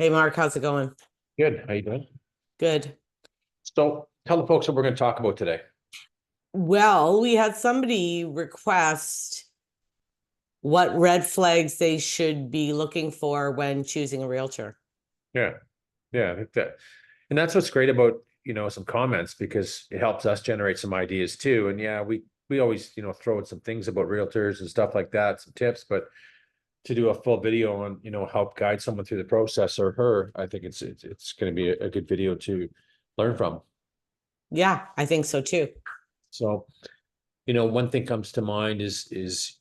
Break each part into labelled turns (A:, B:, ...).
A: Hey Mark, how's it going?
B: Good. How you doing?
A: Good.
B: So tell the folks what we're going to talk about today.
A: Well, we had somebody request what red flags they should be looking for when choosing a realtor.
B: Yeah. Yeah. I think that, and that's what's great about, some comments because it helps us generate some ideas too. And yeah, we always, throw in some things about realtors and stuff like that, some tips, but to do a full video on, help guide someone through the process or her, I think it's going to be a good video to learn from.
A: Yeah, I think so too.
B: So, one thing comes to mind is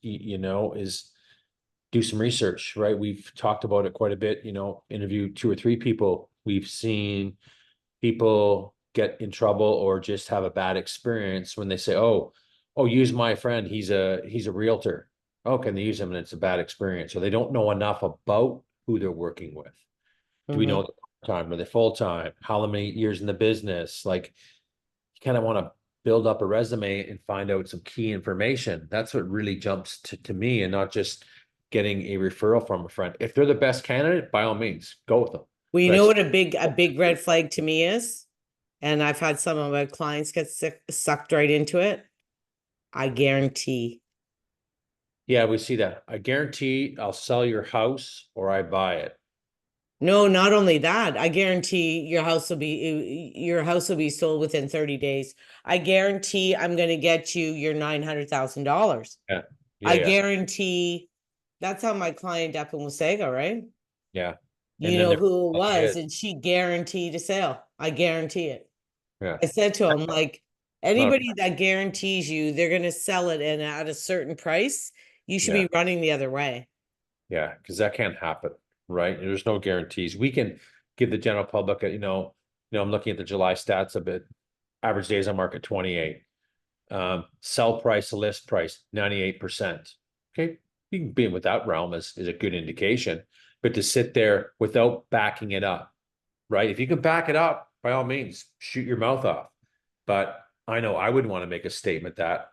B: do some research, right? We've talked about it quite a bit, interview two or three people. We've seen people get in trouble or just have a bad experience when they say, oh, use my friend. He's a realtor. Oh, can they use him? And it's a bad experience. So they don't know enough about who they're working with. Do we
A: Hmm.
B: know the time? Are they full time? How many years in the business? Like you kind of want to build up a resume and find out some key information. That's what really jumps to me, and not just getting a referral from a friend. If they're the best candidate, by all means, go with them.
A: Well, you
B: But
A: know what a big red flag to me is, and I've had some of my clients get sucked right into it. I guarantee.
B: yeah, we see that. I guarantee I'll sell your house or I buy it.
A: No, not only that, I guarantee your house will be sold within 30 days. I guarantee I'm going to get you your $900,000.
B: Yeah, yeah,
A: I
B: yeah,
A: guarantee that's how my client up in Wasaga, right?
B: yeah. And
A: You
B: then
A: know
B: there
A: who it
B: probably
A: was,
B: is.
A: and she guaranteed a sale. I guarantee it.
B: Yeah.
A: I said to him, like,
B: Not,
A: anybody that guarantees you they're going to sell it and at a certain price, you should
B: yeah,
A: be running the other way.
B: yeah, because that can't happen, right? There's no guarantees. We can give the general public I'm looking at the July stats a bit. Average days on market 28. Sell price to list price 98%. Okay, you can be in with that realm is a good indication, but to sit there without backing it up, right? If you can back it up, by all means, shoot your mouth off. But I know I wouldn't want to make a statement that,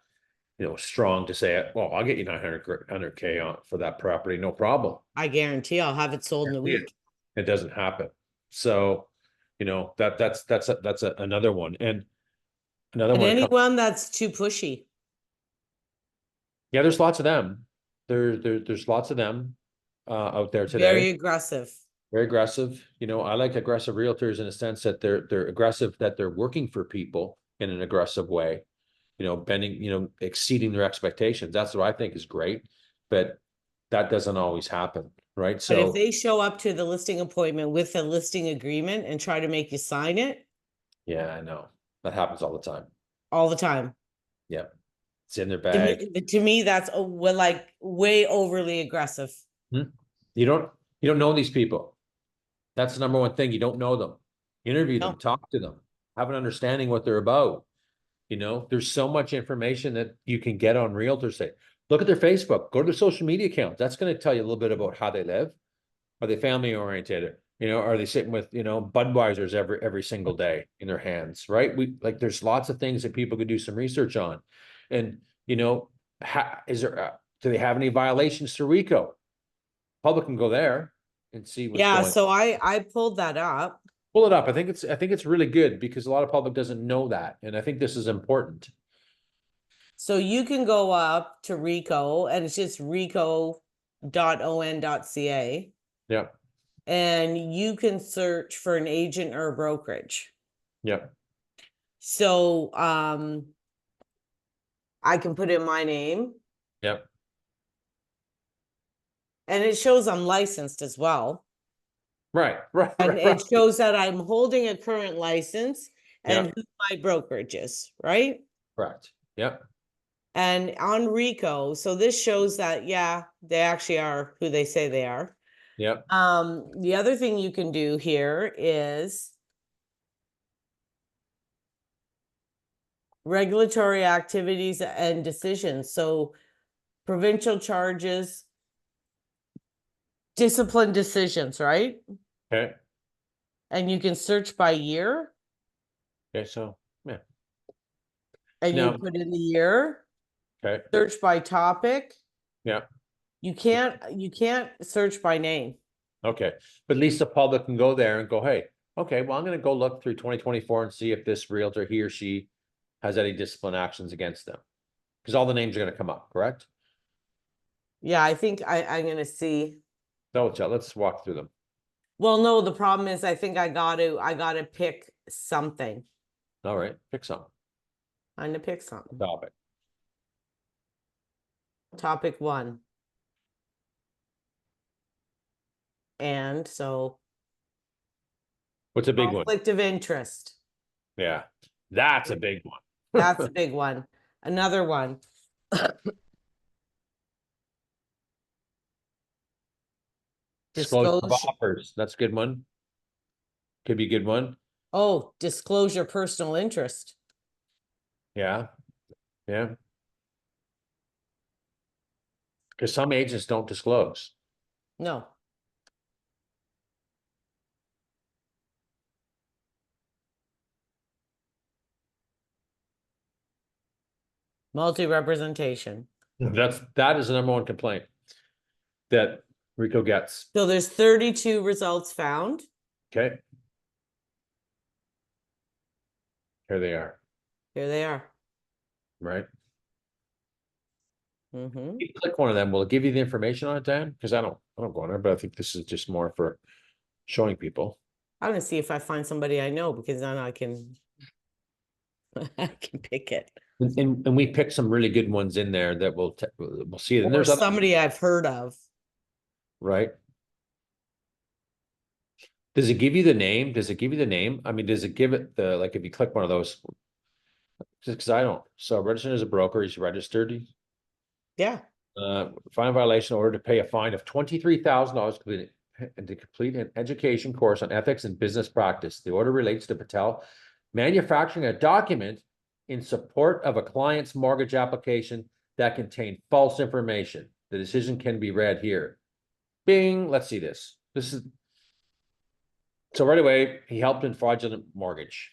B: strong to say, well, I'll get you 900K on for that property, no problem.
A: I guarantee I'll have it sold in a
B: Yeah.
A: week.
B: It doesn't happen. So, another one. And another
A: And
B: one comes,
A: anyone that's too pushy.
B: yeah, there's lots of them. There's lots of them out there today.
A: Very aggressive.
B: Very aggressive. I like aggressive realtors in a sense that they're aggressive, that they're working for people in an aggressive way, bending, exceeding their expectations. That's what I think is great, but that doesn't always happen, right?
A: But if
B: So
A: they show up to the listing appointment with a listing agreement and try to make you sign it
B: yeah, I know that happens all the time.
A: all the time,
B: Yeah, it's in their
A: to
B: bag.
A: me that's like way overly aggressive.
B: Hmm? You don't you don't know these people. That's the number one thing. You don't know them. Interview them,
A: No,
B: talk to them, have an understanding what they're about. There's so much information that you can get on realtor say. Look at their Facebook, go to their social media accounts. That's going to tell you a little bit about how they live. Are they family oriented? Are they sitting with, Budweisers every single day in their hands, right? There's lots of things that people could do some research on. And, do they have any violations to RECO? Public can go there and see what's
A: yeah,
B: going.
A: so I pulled that up.
B: Pull it up. I think it's really good because a lot of public doesn't know that. And I think this is important.
A: So you can go up to RECO, and it's just reco.on.ca,
B: Yeah.
A: and you can search for an agent or a brokerage.
B: Yeah.
A: So I can put in my name,
B: Yeah.
A: and it shows I'm licensed as well.
B: Right. Right.
A: And
B: Right. Right.
A: it shows that I'm holding a current license
B: Yeah.
A: and who my brokerage is, right?
B: Correct. Yeah.
A: And on RECO, so this shows that, yeah, they actually are who they say they are.
B: Yeah.
A: The other thing you can do here is regulatory activities and decisions. So provincial charges, discipline decisions, right?
B: Okay.
A: And you can search by year,
B: Okay. So, yeah.
A: and you
B: Now,
A: put in the year,
B: okay.
A: search by topic.
B: Yeah.
A: You can't search by name.
B: Okay, but at least the public can go there and go, hey, okay, well, I'm gonna go look through 2024 and see if this realtor, he or she has any discipline actions against them. Because all the names are gonna come up, correct?
A: Yeah, I think I'm gonna see.
B: No, let's walk through them.
A: Well, no, the problem is I think I gotta pick something.
B: All right, pick some
A: I'm gonna pick something.
B: topic.
A: Topic 1. And so
B: What's a big one?
A: conflict of interest.
B: Yeah, that's a big one.
A: That's a big one. Another one.
B: Disclosure of
A: Disclosure.
B: offers, that's a good one. Could be a good one.
A: Oh, disclosure personal interest.
B: Yeah, yeah. Because some agents don't disclose.
A: No. Multi-representation.
B: That is the number one complaint that RECO gets.
A: So there's 32 results found.
B: Okay. Here they are,
A: Here they are.
B: right?
A: Mm-hmm.
B: You click one of them, will it give you the information on it, Dan? Because I don't go on there, but I think this is just more for showing people.
A: I'm gonna see if I find somebody I know, because then I can I can pick it.
B: And we picked some really good ones in there that we'll see it. And
A: Or
B: there's other,
A: somebody I've heard of.
B: right? Does it give you the name? Does it give you the name? I mean, does it give it the, like, if you click one of those? Just because I don't. So registered as a broker, he's registered.
A: Yeah.
B: Fine violation order to pay a fine of $23,000 to complete an education course on ethics and business practice. The order relates to Patel manufacturing a document in support of a client's mortgage application that contained false information. The decision can be read here. Bing, let's see this. This is, so right away, he helped in fraudulent mortgage.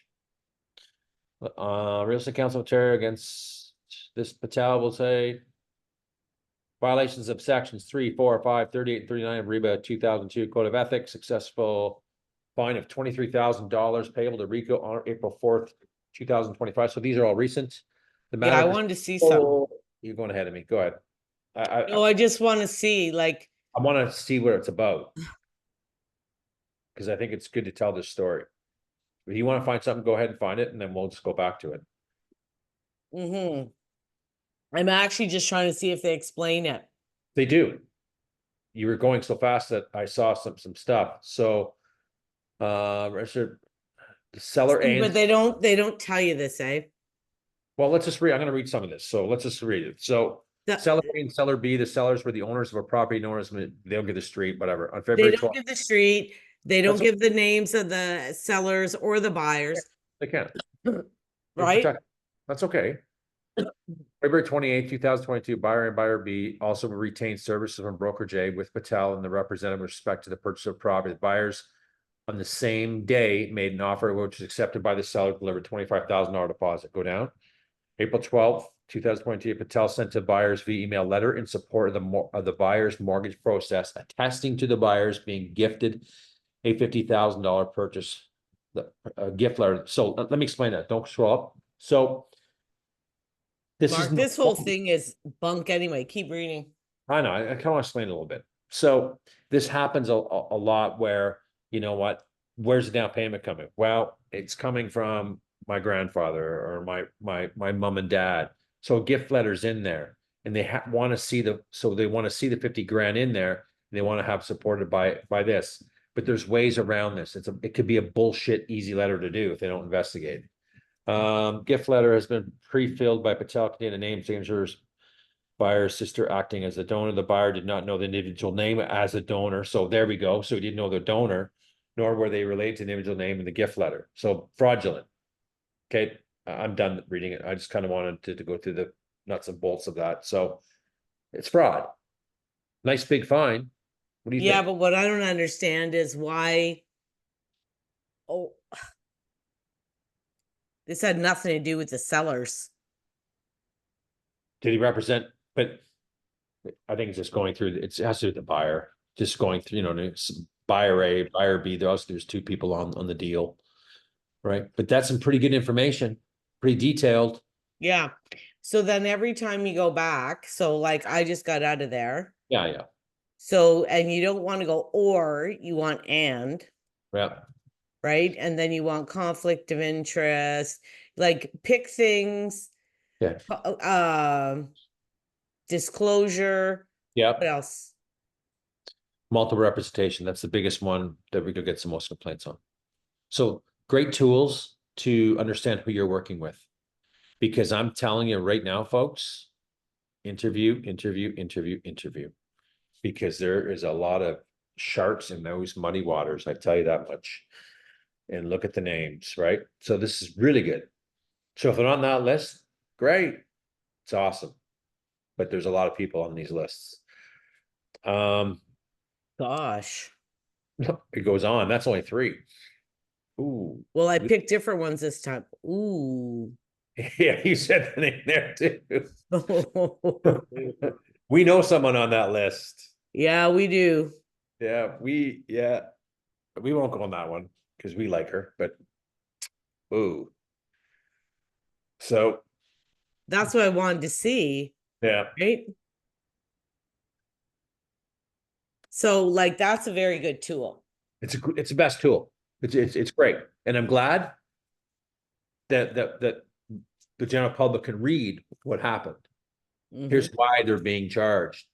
B: Real estate council chair against this Patel will say violations of sections 3, 4, 5, 38, and 39 of REBA 2002 Code of Ethics, successful fine of $23,000 payable to RECO on April 4th, 2025. So these are all recent. The
A: Yeah, I
B: matter.
A: wanted to see something.
B: You're going ahead of me. Go ahead.
A: No, I just want to see, like,
B: I want to see what it's about. Because I think it's good to tell this story. If you want to find something, go ahead and find it, and then we'll just go back to it.
A: mm-hmm. I'm actually just trying to see if they explain it.
B: They do. You were going so fast that I saw some stuff. So registered the seller A.
A: But they don't tell you this, eh?
B: Well, let's just read. I'm going to read some of this. So let's just read it. So seller A and seller B, the sellers were the owners of a property known as, they don't give the street, whatever. On February
A: They don't
B: 12th,
A: give the street. They don't
B: That's
A: give the names of the sellers or the buyers,
B: they can.
A: right?
B: That's okay. February 28th, 2022, buyer and buyer B also retained services from broker J with Patel and the representative with respect to the purchase of property. The buyers on the same day made an offer which was accepted by the seller, delivered $25,000 deposit. Go down. April 12th, 2022, Patel sent to buyers via email letter in support of the buyer's mortgage process, attesting to the buyers being gifted a $50,000 purchase, gift letter. So let me explain that. Don't scroll up. So
A: Mark, this whole thing is bunk anyway. Keep reading.
B: I know. I kind of want to explain it a little bit. So this happens a lot where, you know what, where's the down payment coming? Well, it's coming from my grandfather or my mom and dad. So a gift letter's in there, and they want to see they want to see the 50 grand in there. And they want to have supported by this. But there's ways around this. It could be a bullshit easy letter to do if they don't investigate. Gift letter has been pre-filled by Patel containing name signatures, buyer's sister acting as the donor. The buyer did not know the individual name as a donor. So there we go. So he didn't know the donor, nor were they related to the individual name in the gift letter. So fraudulent. Okay, I'm done reading it. I just kind of wanted to go through the nuts and bolts of that. So it's fraud. Nice big fine. What do you think?
A: But what I don't understand is why. Oh, this had nothing to do with the sellers.
B: Did he represent? But I think it's just going through. It has to do with the buyer. Just going through, buyer A, buyer B. There's two people on the deal, right? But that's some pretty good information, pretty detailed.
A: Yeah. So then every time you go back, so like I just got out of there.
B: Yeah, yeah,
A: So, and you don't want to go or, you want and,
B: yeah,
A: right? And then you want conflict of interest, like pick things,
B: yeah,
A: disclosure.
B: yeah.
A: What else?
B: Multiple representation. That's the biggest one that RECO gets the most complaints on. So great tools to understand who you're working with. Because I'm telling you right now, folks, interview, interview, interview, interview. Because there is a lot of sharks in those muddy waters, I tell you that much. And look at the names, right? So this is really good. So if they're on that list, great. It's awesome. But there's a lot of people on these lists.
A: Gosh.
B: It goes on. That's only 3. Ooh.
A: Well, I picked different ones this time. Ooh.
B: Yeah, you said the name there too. We know someone on that list.
A: Yeah, we do.
B: Yeah, we won't go on that one because we like her, but ooh. So
A: That's what I wanted to see,
B: yeah,
A: right? So like that's a very good tool.
B: it's the best tool. It's great. And I'm glad that the general public can read what happened. Here's why they're being charged.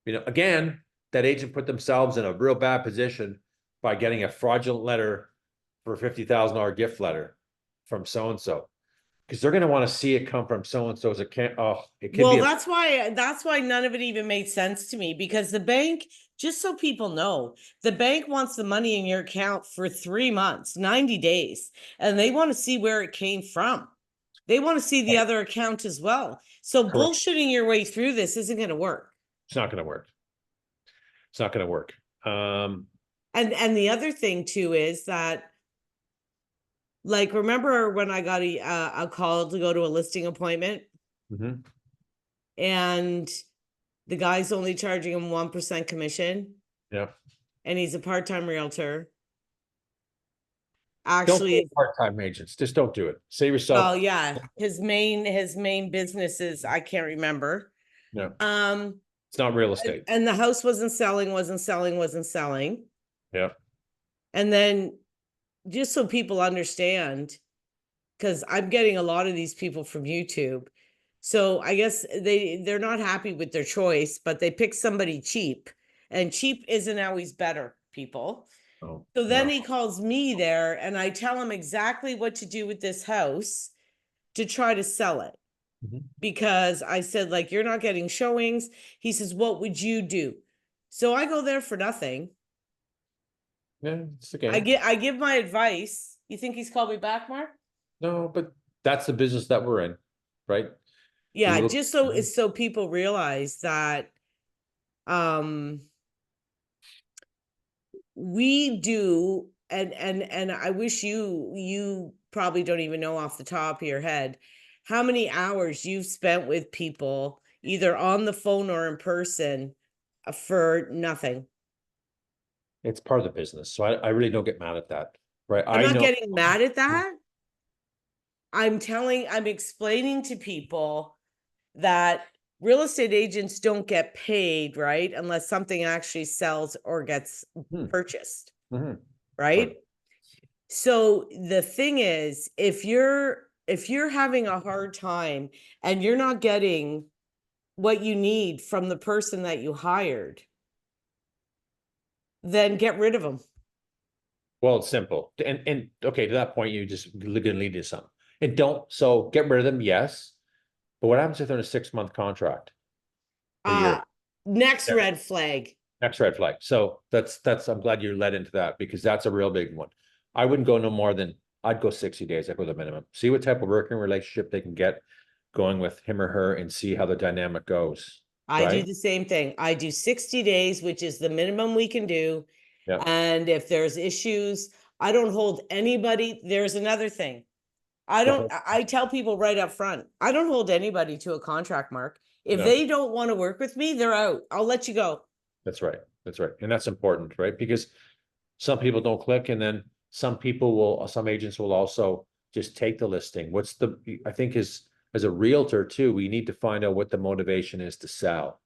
B: You know, again, that agent put themselves in a real bad position by getting a fraudulent letter for a $50,000 gift letter from so-and-so. Because they're going to want to see it come from so-and-so's account. Oh, it could
A: Well,
B: be.
A: that's why none of it even made sense to me, because the bank, just so people know, the bank wants the money in your account for 3 months, 90 days, and they want to see where it came from. They want to see the other account as well. So
B: Correct.
A: bullshitting your way through this isn't going to work.
B: It's not going to work. It's not going to work.
A: And the other thing too is that, like, remember when I got a call to go to a listing appointment,
B: mhm.
A: and the guy's only charging him 1% commission,
B: Yeah.
A: and he's a part-time realtor.
B: Don't
A: Actually,
B: do part-time agents. Just don't do it. Save
A: well,
B: yourself.
A: yeah, his main business is, I can't remember.
B: No, it's not real estate.
A: And the house wasn't selling.
B: Yeah.
A: And then, just so people understand, because I'm getting a lot of these people from YouTube. So I guess they're not happy with their choice, but they pick somebody cheap, and cheap isn't always better, people.
B: Oh,
A: So then
B: no.
A: he calls me there, and I tell him exactly what to do with this house to try to sell it.
B: Mhm.
A: Because I said, like, you're not getting showings. He says, what would you do? So I go there for nothing.
B: Yeah, it's the game.
A: I give my advice. You think he's called me back, Mark?
B: No, but that's the business that we're in, right?
A: Yeah,
B: Look-
A: just so people realize that we do, and I wish you probably don't even know off the top of your head how many hours you've spent with people either on the phone or in person for nothing.
B: It's part of the business. So I really don't get mad at that, right?
A: I'm
B: I
A: not
B: know.
A: getting mad at that. I'm explaining to people that real estate agents don't get paid, right? Unless something actually sells or gets
B: Mhm.
A: purchased,
B: Mhm.
A: right? So the thing is, if you're having a hard time and you're not getting what you need from the person that you hired, then get rid of them.
B: Well, it's simple. And okay, to that point, you just gonna lead to something. And don't, so get rid of them, yes. But what happens if they're in a 6-month contract? A year?
A: Next
B: Yeah.
A: red flag.
B: Next red flag. So that's I'm glad you led into that because that's a real big one. I wouldn't go no more than I'd go 60 days. I'd go the minimum. See what type of working relationship they can get going with him or her and see how the dynamic goes.
A: I do
B: Right?
A: the same thing. I do 60 days, which is the minimum we can do.
B: Yeah.
A: And if there's issues, I don't hold anybody. There's another thing. I tell people right up front, I don't hold anybody to a contract, Mark. If
B: No.
A: they don't want to work with me, they're out. I'll let you go.
B: That's right. That's right. And that's important, right? Because Some people don't click, and then some agents will also just take the listing. I think as a realtor too, we need to find out what the motivation is to sell.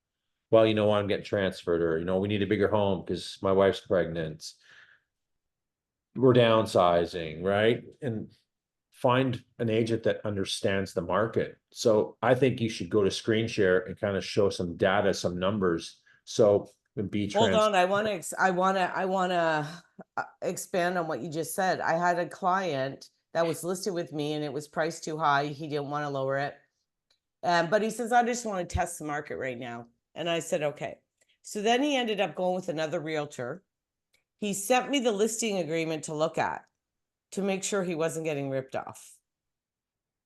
B: Well, you know what, I'm getting transferred, or, you know, we need a bigger home because my wife's pregnant. We're downsizing, right? And find an agent that understands the market. So I think you should go to screen share and kind of show some data, some numbers. So be
A: Hold
B: trans.
A: on, I wanna expand on what you just said. I had a client that was listed with me and it was priced too high. He didn't want to lower it. But he says, I just want to test the market right now. And I said, okay. So then he ended up going with another realtor. He sent me the listing agreement to look at to make sure he wasn't getting ripped off.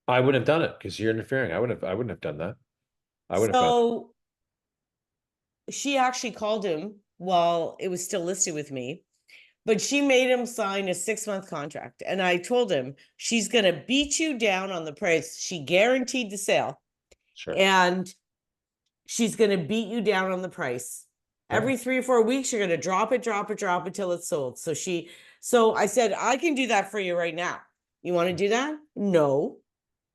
B: I wouldn't have done it because you're interfering. I wouldn't have done that. I would have found.
A: So she actually called him while it was still listed with me, but she made him sign a 6-month contract. And I told him she's going to beat you down on the price. She guaranteed the sale.
B: Sure.
A: And she's going to beat you down on the price.
B: Yeah.
A: Every 3 or 4 weeks, you're going to drop it till it's sold. So I said, I can do that for you right now. You want to do that? No.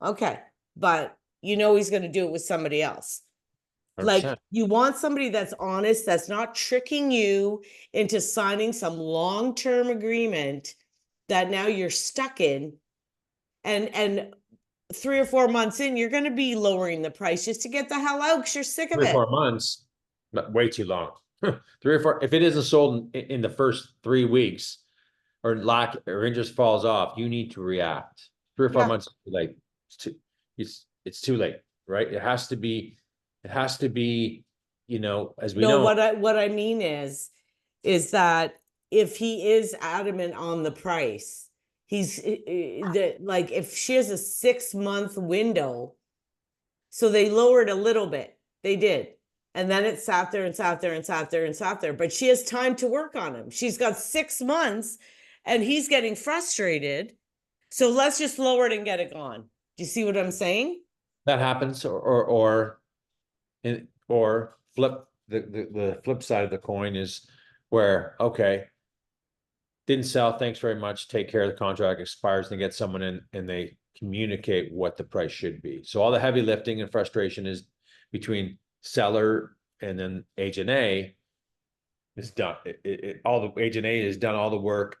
A: Okay. But you know, he's going to do it with somebody else.
B: 100%.
A: Like, you want somebody that's honest, that's not tricking you into signing some long-term agreement that now you're stuck in. And 3 or 4 months in, you're going to be lowering the price just to get the hell out because you're sick of
B: 3 or
A: it.
B: 4 months, but way too long. 3 or 4. If it isn't sold in the first 3 weeks, or interest falls off, you need to react. 3 or 4
A: Yeah.
B: months is too late. It's too late, right? It has to be, you know, as we
A: No,
B: know.
A: what I mean is that if he is adamant on the price, he's that, like, if she has a 6-month window, so they lowered a little bit, they did, and then it sat there and sat there and sat there and sat there, but she has time to work on him. She's got 6 months and he's getting frustrated, so let's just lower it and get it gone. Do you see what I'm saying?
B: That happens, or flip the flip side of the coin is where, okay, didn't sell, thanks very much, take care, of the contract expires, and they get someone in and they communicate what the price should be. So all the heavy lifting and frustration is between seller and then agent A is done. All the agent A has done all the work,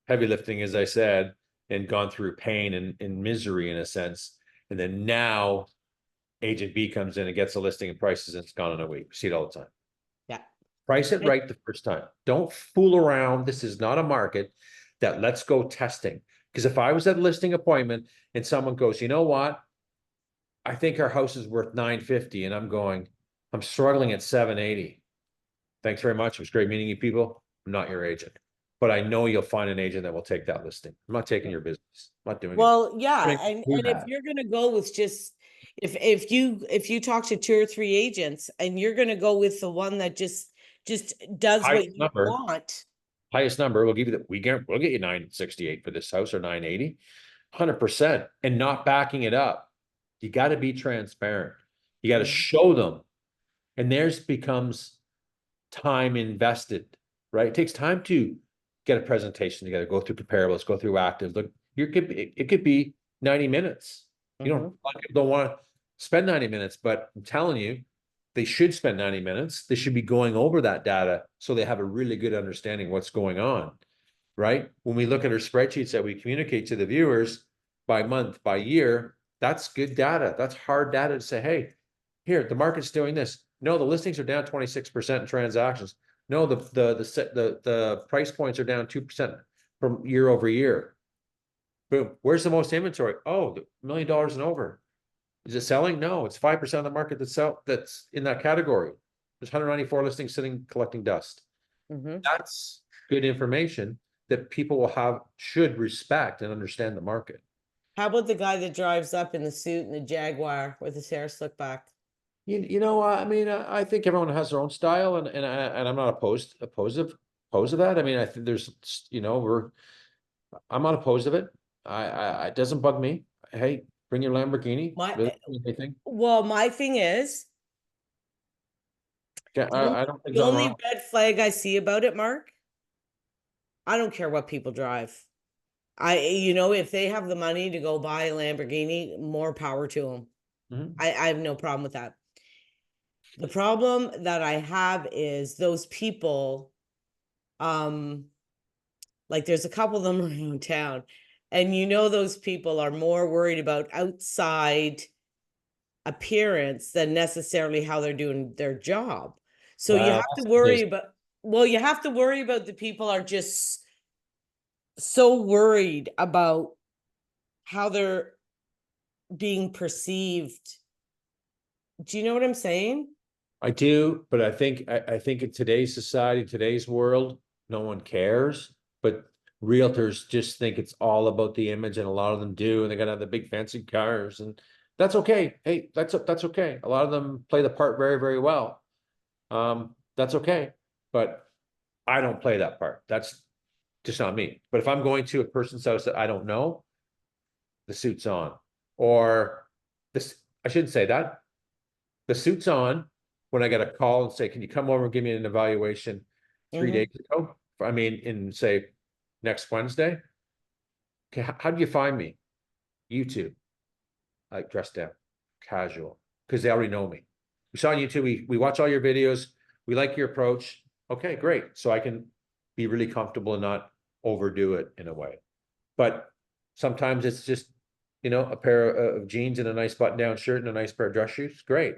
B: heavy lifting, as I said, and gone through pain and misery in a sense. And then now agent B comes in and gets a listing and prices, and it's gone in a week. We see it all the time.
A: Yeah.
B: Price it right the first time. Don't fool around. This is not a market that let's go testing. Because if I was at a listing appointment and someone goes, you know what? I think our house is worth $950, and I'm struggling at $780. Thanks very much. It was great meeting you people. I'm not your agent, but I know you'll find an agent that will take that listing. I'm not taking your business. I'm not doing it.
A: Well, yeah, and
B: Do
A: if
B: that.
A: you're gonna go with just, if you talk to 2 or 3 agents and you're gonna go with the one that just does what
B: Highest
A: you
B: number.
A: want,
B: Highest number, we'll give you we'll get you 968 for this house, or 980, 100%, and not backing it up. You got to be transparent. You got to show them, and theirs becomes time invested, right? It takes time to get a presentation together, go through comparables, go through active. Look, it could be 90 minutes. You don't, a lot of people don't want to spend 90 minutes, but I'm telling you, they should spend 90 minutes. They should be going over that data so they have a really good understanding what's going on, right? When we look at our spreadsheets that we communicate to the viewers by month, by year, that's good data. That's hard data to say, hey, here, the market's doing this. No, the listings are down 26% in transactions. No, the price points are down 2% from year over year. Boom. Where's the most inventory? Oh, $1 million and over. Is it selling? No, it's 5% of the market that's in that category. There's 194 listings sitting collecting dust. That's good information that people should respect and understand the market.
A: How about the guy that drives up in the suit and the Jaguar with his hair slicked back?
B: You know, I mean, I think everyone has their own style, and I'm not opposed to that. I mean, I think there's, you know, I'm not opposed to it. It doesn't bug me. Hey, bring your Lamborghini. Anything.
A: Well, my thing is,
B: Yeah, I don't think
A: the
B: nothing
A: only
B: wrong.
A: red flag I see about it, Mark, I don't care what people drive. If they have the money to go buy a Lamborghini, more power to them.
B: Mhm.
A: I have no problem with that. The problem that I have is those people, like there's a couple of them around town, and those people are more worried about outside appearance than necessarily how they're doing their job. So you
B: Well,
A: have to
B: that's the
A: worry
B: case.
A: about, well, you have to worry about the people are just so worried about how they're being perceived. Do you know what I'm saying?
B: I do, but I think in today's society, today's world, no one cares. But realtors just think it's all about the image, and a lot of them do, and they gotta have the big fancy cars, and that's okay. Hey, that's okay. A lot of them play the part very, very well. That's okay. But I don't play that part. That's just not me. But if I'm going to a person's house that I don't know, the suit's on. Or this, I shouldn't say that. The suit's on when I get a call and say, can you come over and give me an evaluation 3 days ago? I mean, in say next Wednesday. Okay, how do you find me? YouTube, like dressed down, casual, because they already know me. We saw on YouTube, we watch all your videos, we like your approach. Okay, great. So I can be really comfortable and not overdo it in a way. But sometimes it's just, a pair of jeans and a nice button-down shirt and a nice pair of dress shoes. Great.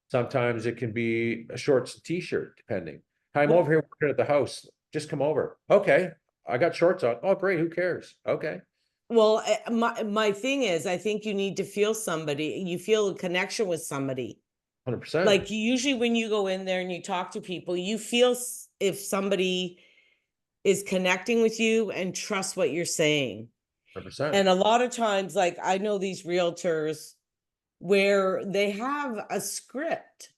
B: Sometimes it can be a shorts and t-shirt, depending. I'm over here working at the house. Just come over. Okay. I got shorts on. Oh, great. Who cares? Okay.
A: Well, my thing is, I think you need to feel somebody, you feel a connection with somebody.
B: 100%.
A: Like usually when you go in there and you talk to people, you feel if somebody is connecting with you and trust what you're saying.
B: 100%.
A: And a lot of times, like I know these realtors where they have a script.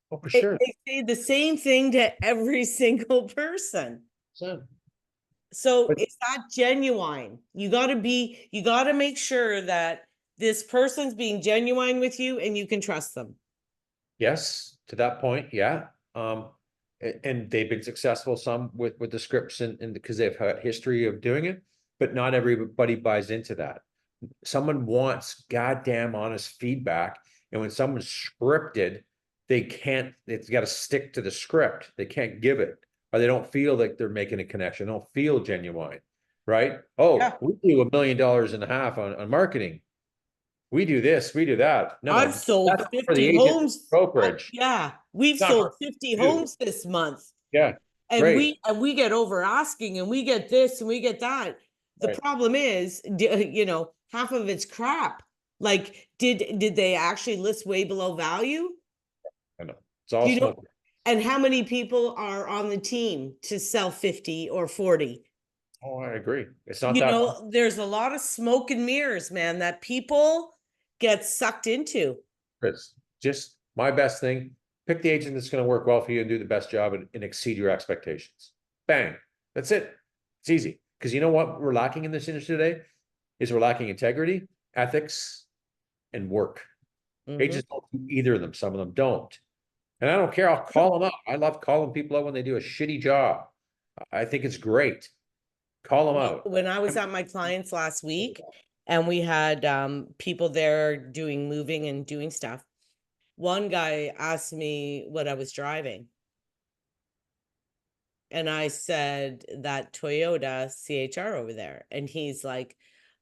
B: Oh, for sure.
A: They say the same thing to every single person. So
B: But
A: it's not genuine. You got to make sure that this person's being genuine with you and you can trust them.
B: yes, to that point, yeah. And they've been successful, some with the scripts and because they've had history of doing it, but not everybody buys into that. Someone wants goddamn honest feedback, and when someone's scripted, they can't, it's got to stick to the script. They can't give it, or they don't feel like they're making a connection. They don't feel genuine, right? Oh,
A: Yeah.
B: we do $1.5 million on marketing. We do this, we do that.
A: I've
B: No,
A: sold
B: that's for the
A: 50
B: agent
A: homes.
B: brokerage.
A: Yeah, we've
B: Not
A: sold
B: for
A: 50
B: you.
A: homes this month.
B: Yeah,
A: And
B: great.
A: we get over asking and we get this and we get that. The
B: Right.
A: problem is, half of it's crap. Like, did they actually list way below value?
B: I know. It's all
A: Do you know?
B: smoke.
A: And how many people are on the team to sell 50 or 40?
B: Oh, I agree. It's not that hard.
A: There's a lot of smoke and mirrors, man, that people get sucked into.
B: Chris. Just my best thing, pick the agent that's going to work well for you and do the best job and exceed your expectations. Bang. That's it. It's easy. Because you know what we're lacking in this industry today is we're lacking integrity, ethics, and work.
A: Mhm.
B: Agents don't do either of them. Some of them don't. And I don't care. I'll call them up. I love calling people out when they do a shitty job. I think it's great. Call them out.
A: When I was at my clients last week and we had people there doing moving and doing stuff, one guy asked me what I was driving. And I said that Toyota CHR over there. And he's like,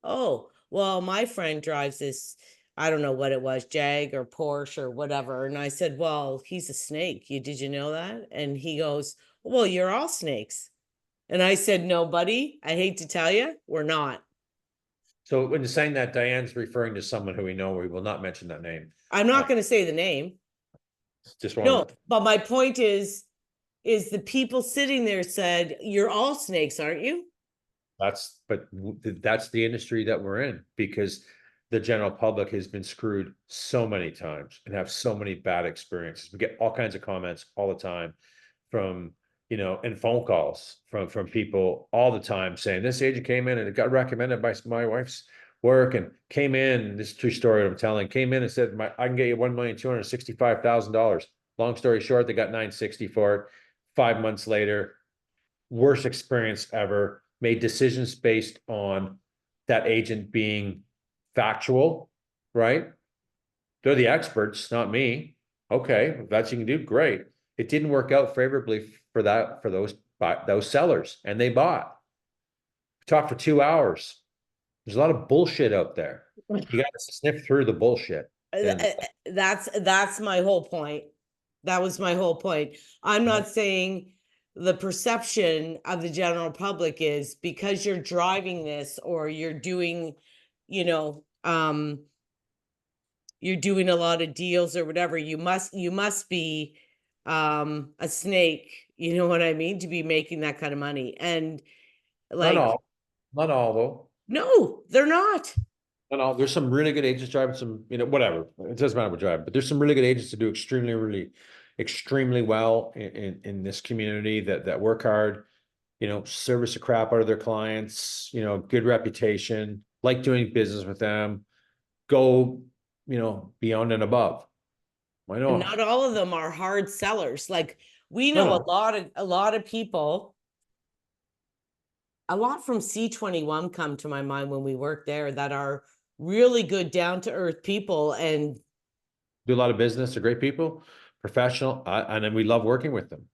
A: oh, well, my friend drives this, I don't know what it was, Jag or Porsche or whatever. And I said, well, he's a snake. Did you know that? And he goes, well, you're all snakes. And I said, no, buddy, I hate to tell you, we're not.
B: So when you're saying that, Diane's referring to someone who we know, we will not mention that name.
A: I'm not going to say the name.
B: Just
A: No,
B: want
A: but my point is the people sitting there said, you're all snakes, aren't you?
B: that's the industry that we're in, because the general public has been screwed so many times and have so many bad experiences. We get all kinds of comments all the time from, and phone calls from people all the time saying this agent came in and it got recommended by my wife's work and came in. This is a true story I'm telling. Came in and said, I can get you $1,265,000. Long story short, they got 960 for it. 5 months later, worst experience ever, made decisions based on that agent being factual, right? They're the experts, not me. Okay, if that's what you can do, great. It didn't work out favorably for those sellers, and they bought. We talked for 2 hours. There's a lot of bullshit out there. You got to sniff through the bullshit. And
A: That's my whole point. That was my whole point. I'm not saying the perception of the general public is because you're driving this or you're doing, you know, you're doing a lot of deals or whatever, you must be a snake, you know what I mean, to be making that kind of money. And
B: not
A: like,
B: all, not all though.
A: no, they're not.
B: Not all. There's some really good agents driving some, whatever. It doesn't matter what drive, but there's some really good agents that do extremely well in this community that work hard, service the crap out of their clients, good reputation, like doing business with them, go, beyond and above. Why
A: And
B: not?
A: not all of them are hard sellers. Like we
B: No,
A: know
B: no.
A: a lot of people, a lot from C21 come to my mind when we work there that are really good down to earth people. And
B: Do a lot of business. They're great people, professional, and then we love working with them.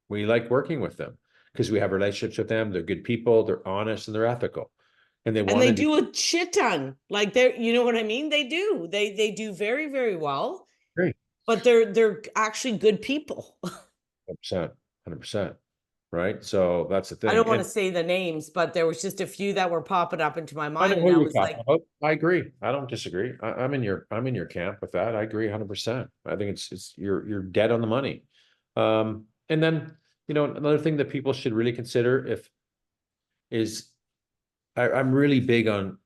B: We like working with them because we have relationships with them. They're good people. They're honest and they're ethical, and they want
A: they
B: to do.
A: do a shit ton. Like they're, you know what I mean? They do. They do very, very well,
B: Great.
A: but they're actually good people.
B: 100%, 100%. Right. So that's the
A: I
B: thing.
A: don't want
B: And
A: to say the names, but there was just a few that were popping up into my
B: I know
A: mind. And
B: who
A: I
B: you're
A: was
B: talking
A: like,
B: about. I agree. I don't disagree. I'm in your camp with that. I agree 100%. I think you're dead on the money. And then, another thing that people should really consider is I'm really big on,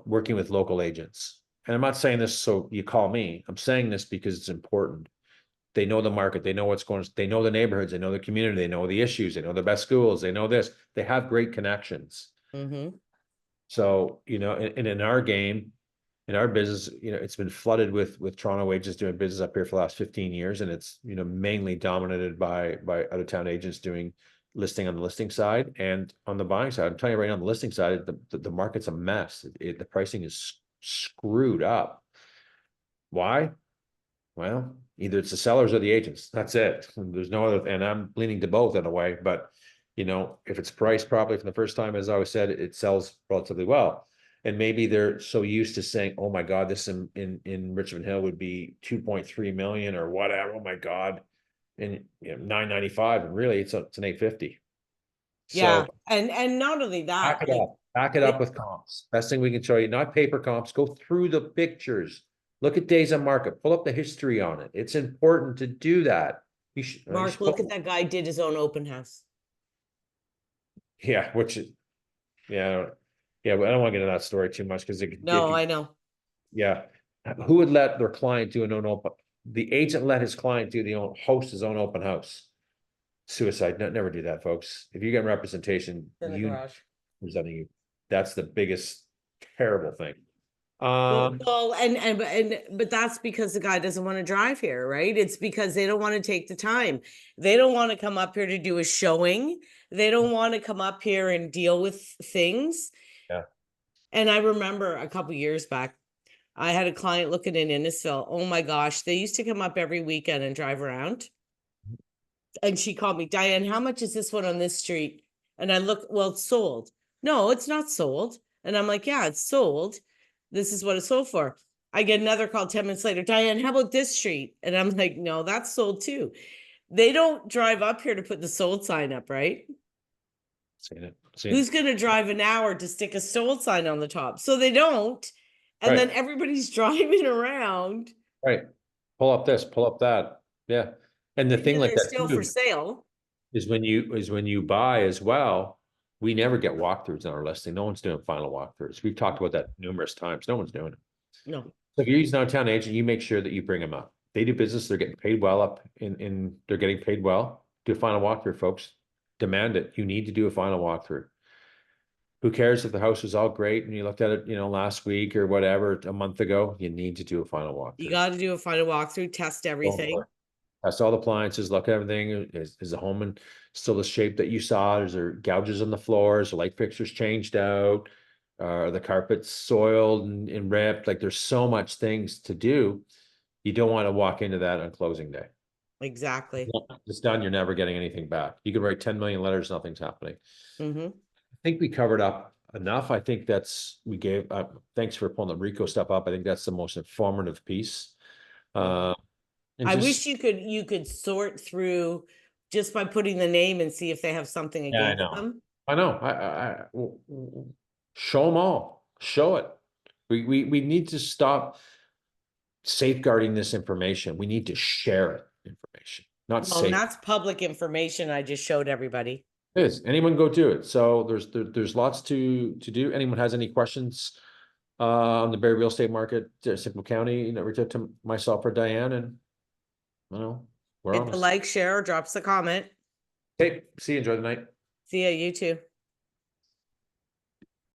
B: working with local agents. And I'm not saying this so you call me. I'm saying this because it's important. They know the market, they know what's going on, they know the neighborhoods, they know the community, they know the issues, they know the best schools, they know this. They have great connections.
A: mm-hmm.
B: So, and in our game, in our business, it's been flooded with Toronto agents doing business up here for the last 15 years. And it's, mainly dominated by out of town agents doing listing on the listing side and on the buying side. I'm telling you right now, on the listing side, the market's a mess. The pricing is screwed up. Why? Well, either it's the sellers or the agents. That's it. There's no other, and I'm leaning to both in a way, but if it's priced properly from the first time, as I always said, it sells relatively well. And maybe they're so used to saying, oh my God, this in Richmond Hill would be 2.3 million or whatever. Oh my God. And 995, and really it's an 850.
A: Yeah.
B: So
A: And not only that, like
B: back it up with comps. Best thing we can show you, not paper comps, go through the pictures. Look at days on market, pull up the history on it. It's important to do that. You
A: Mark,
B: should
A: look at that guy did his own open house.
B: yeah, which is, yeah, yeah, but I don't want to get into that story too much because
A: No, I know.
B: yeah. Who would let their client do an own open? The agent let his client host his own open house. Suicide. Never do that, folks. If you get representation,
A: In the
B: you
A: garage.
B: presenting you. That's the biggest terrible thing.
A: Well, but that's because the guy doesn't want to drive here, right? It's because they don't want to take the time. They don't want to come up here to do a showing. They don't want to come up here and deal with things.
B: Yeah.
A: And I remember a couple years back, I had a client looking in Innisfil. Oh my gosh, they used to come up every weekend and drive around. And she called me, Diane, how much is this one on this street? And I look, well, it's sold. No, it's not sold. And I'm like, yeah, it's sold. This is what it's sold for. I get another call 10 minutes later, Diane, how about this street? And I'm like, no, that's sold too. They don't drive up here to put the sold sign up, right?
B: Seen it.
A: Who's going to drive an hour to stick a sold sign on the top? So they don't. And then
B: Right.
A: everybody's driving around.
B: Right. Pull up this, pull up that. Yeah. And the thing
A: Thinking
B: like
A: they're
B: that
A: still for
B: too
A: sale.
B: is when you buy as well, we never get walkthroughs on our listing. No one's doing final walkthroughs. We've talked about that numerous times. No one's doing it.
A: No.
B: So if you're using an out-of-town agent, you make sure that you bring them up. They do business, they're getting paid well up they're getting paid well. Do a final walkthrough, folks. Demand it. You need to do a final walkthrough. Who cares if the house was all great and you looked at it, last week or whatever, a month ago? You need to do a final
A: You
B: walkthrough.
A: got to do a final walkthrough, test
B: So
A: everything.
B: important. Test all the appliances, look at everything. Is the home in still the shape that you saw? Is there gouges on the floors? Are light fixtures changed out? Are the carpets soiled and ripped? Like there's so much things to do. You don't want to walk into that on closing day.
A: Exactly.
B: It's done, you're never getting anything back. You can write 10 million letters, nothing's happening.
A: Mm-hmm.
B: I think we covered up enough. I think we gave, thanks for pulling the RECO stuff up. I think that's the most informative piece. And
A: I
B: just,
A: wish you could sort through just by putting the name and see if they have something
B: yeah, I
A: against
B: know.
A: them.
B: I know. Show them all. Show it. We need to stop safeguarding this information. We need to share it information, not
A: Well, and
B: safe.
A: that's public information I just showed everybody.
B: It is. Anyone go do it. So there's lots to do. Anyone has any questions on the Barrie real estate market, Simcoe County, reach out to myself or Diane, and we're
A: Hit
B: on
A: the
B: this.
A: like, share, or drops a comment.
B: Okay, see you. Enjoy the night.
A: See ya, you too.